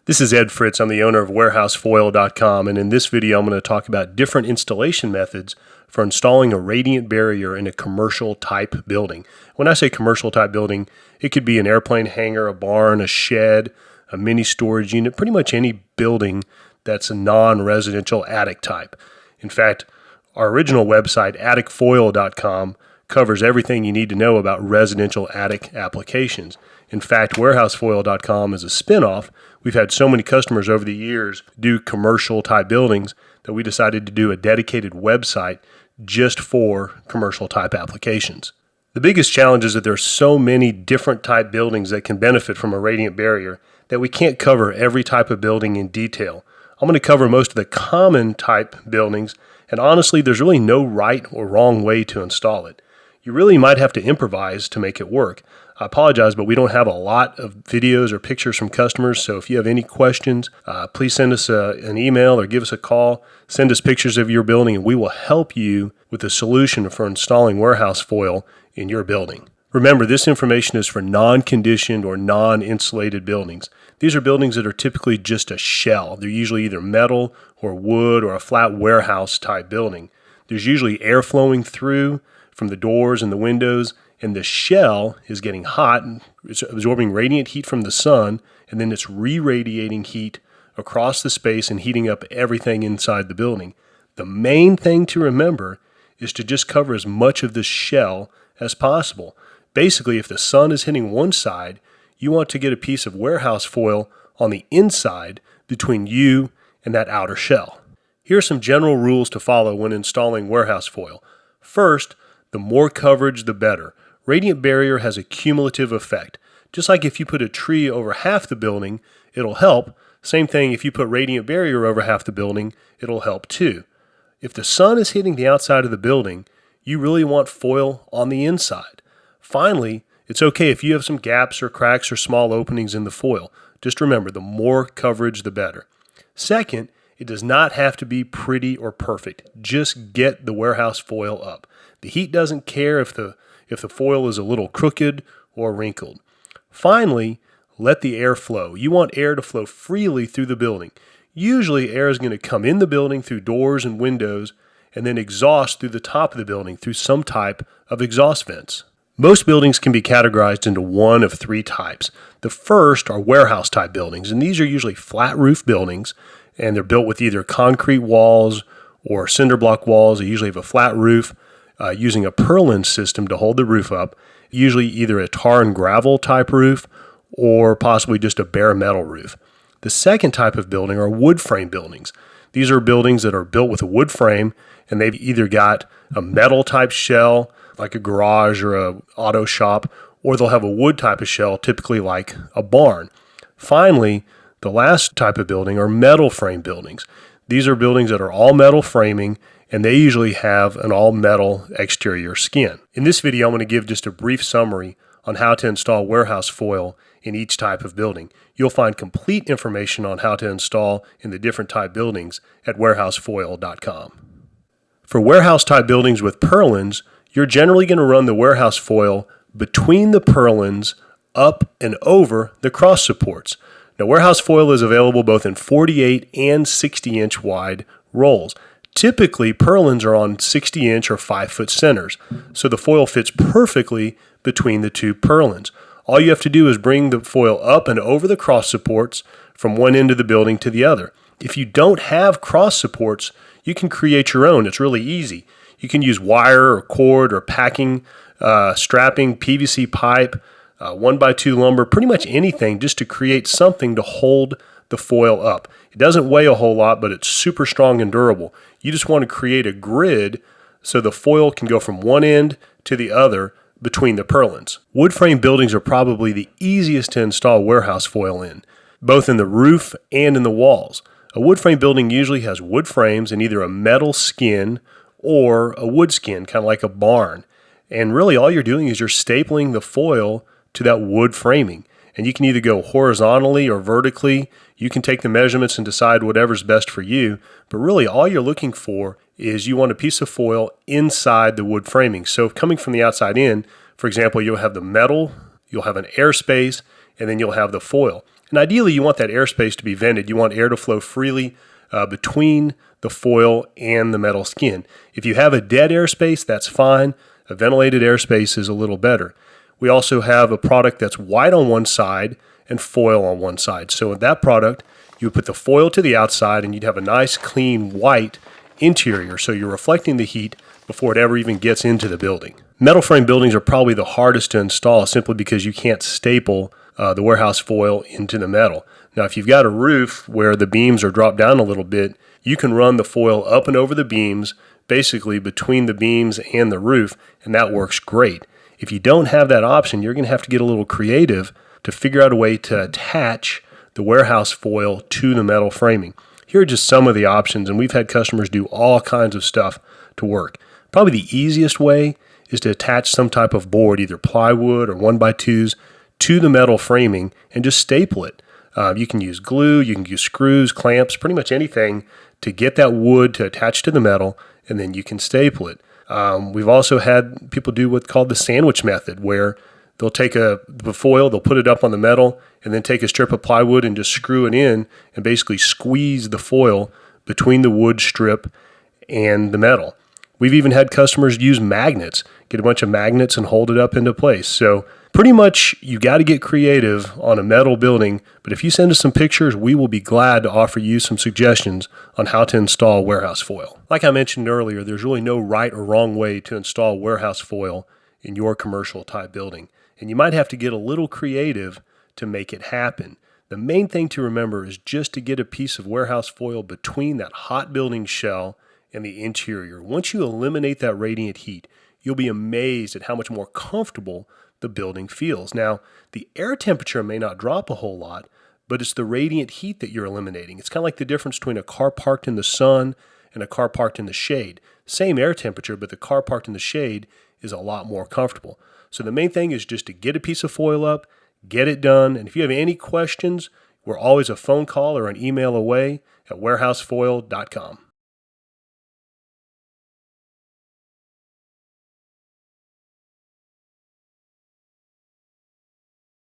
This is Ed Fritz. I'm the owner of warehousefoil.com, and in this video I'm going to talk about different installation methods for installing a radiant barrier in a commercial type building. When I say commercial type building, it could be an airplane hangar, a barn, a shed, a mini storage unit, pretty much any building that's a non-residential attic type. In fact, our original website, AtticFoil.com, covers everything you need to know about residential attic applications. In fact, warehousefoil.com is a spinoff. We've had so many customers over the years do commercial type buildings that we decided to do a dedicated website just for commercial type applications. The biggest challenge is that there are so many different type buildings that can benefit from a radiant barrier that we can't cover every type of building in detail. I'm going to cover most of the common type buildings, and honestly, there's really no right or wrong way to install it. You really might have to improvise to make it work. I apologize, but we don't have a lot of videos or pictures from customers, so if you have any questions, please send us an email or give us a call. Send us pictures of your building, and we will help you with a solution for installing warehouse foil in your building. Remember, this information is for non-conditioned or non-insulated buildings. These are buildings that are typically just a shell. They're usually either metal or wood or a flat warehouse type building. There's usually air flowing through from the doors and the windows, and the shell is getting hot and it's absorbing radiant heat from the sun, and then it's re-radiating heat across the space and heating up everything inside the building. The main thing to remember is to just cover as much of the shell as possible. Basically, if the sun is hitting one side, you want to get a piece of warehouse foil on the inside between you and that outer shell. Here are some general rules to follow when installing warehouse foil. First, the more coverage, the better. Radiant barrier has a cumulative effect. Just like if you put a tree over half the building, it'll help. Same thing if you put radiant barrier over half the building, it'll help too. If the sun is hitting the outside of the building, you really want foil on the inside. Finally, it's okay if you have some gaps or cracks or small openings in the foil. Just remember, the more coverage, the better. Second, it does not have to be pretty or perfect. Just get the warehouse foil up. The heat doesn't care if the foil is a little crooked or wrinkled. Finally, let the air flow. You want air to flow freely through the building. Usually, air is going to come in the building through doors and windows and then exhaust through the top of the building through some type of exhaust vents. Most buildings can be categorized into one of three types. The first are warehouse type buildings, and these are usually flat roof buildings, and they're built with either concrete walls or cinder block walls. They usually have a flat roof using a purlin system to hold the roof up, usually either a tar and gravel type roof or possibly just a bare metal roof. The second type of building are wood frame buildings. These are buildings that are built with a wood frame, and they've either got a metal type shell like a garage or a auto shop, or they'll have a wood type of shell, typically like a barn. Finally, the last type of building are metal frame buildings. These are buildings that are all metal framing, and they usually have an all metal exterior skin. In this video, I'm going to give just a brief summary on how to install warehouse foil in each type of building. You'll find complete information on how to install in the different type buildings at warehousefoil.com. For warehouse type buildings with purlins, you're generally going to run the warehouse foil between the purlins up and over the cross supports. Now, warehouse foil is available both in 48 and 60-inch wide rolls. Typically, purlins are on 60-inch or 5-foot centers, so the foil fits perfectly between the two purlins. All you have to do is bring the foil up and over the cross supports from one end of the building to the other. If you don't have cross supports, you can create your own. It's really easy. You can use wire or cord or packing, strapping, PVC pipe, 1x2 lumber, pretty much anything just to create something to hold the foil up. It doesn't weigh a whole lot, but it's super strong and durable. You just want to create a grid so the foil can go from one end to the other between the purlins. Wood frame buildings are probably the easiest to install warehouse foil in, both in the roof and in the walls. A wood frame building usually has wood frames and either a metal skin or a wood skin, kind of like a barn. And really all you're doing is you're stapling the foil to that wood framing. And you can either go horizontally or vertically. You can take the measurements and decide whatever's best for you. But really all you're looking for is you want a piece of foil inside the wood framing. So coming from the outside in, for example, you'll have the metal, you'll have an airspace, and then you'll have the foil. And ideally, you want that airspace to be vented. You want air to flow freely between the foil and the metal skin. If you have a dead airspace, that's fine. A ventilated airspace is a little better. We also have a product that's white on one side and foil on one side. So with that product, you would put the foil to the outside and you'd have a nice clean white interior. So you're reflecting the heat before it ever even gets into the building. Metal frame buildings are probably the hardest to install simply because you can't staple the warehouse foil into the metal. Now, if you've got a roof where the beams are dropped down a little bit, you can run the foil up and over the beams, basically between the beams and the roof, and that works great. If you don't have that option, you're going to have to get a little creative to figure out a way to attach the warehouse foil to the metal framing. Here are just some of the options, and we've had customers do all kinds of stuff to work. Probably the easiest way is to attach some type of board, either plywood or 1x2s, to the metal framing and just staple it. You can use glue, you can use screws, clamps, pretty much anything to get that wood to attach to the metal, and then you can staple it. We've also had people do what's called the sandwich method, where they'll take the foil, they'll put it up on the metal, and then take a strip of plywood and just screw it in and basically squeeze the foil between the wood strip and the metal. We've even had customers use magnets, get a bunch of magnets and hold it up into place. So pretty much you got to get creative on a metal building, but if you send us some pictures, we will be glad to offer you some suggestions on how to install warehouse foil. Like I mentioned earlier, there's really no right or wrong way to install warehouse foil in your commercial type building, and you might have to get a little creative to make it happen. The main thing to remember is just to get a piece of warehouse foil between that hot building shell and the interior. Once you eliminate that radiant heat, you'll be amazed at how much more comfortable the building feels. Now, the air temperature may not drop a whole lot, but it's the radiant heat that you're eliminating. It's kind of like the difference between a car parked in the sun and a car parked in the shade. Same air temperature, but the car parked in the shade is a lot more comfortable. So the main thing is just to get a piece of foil up, get it done, and if you have any questions, we're always a phone call or an email away at warehousefoil.com.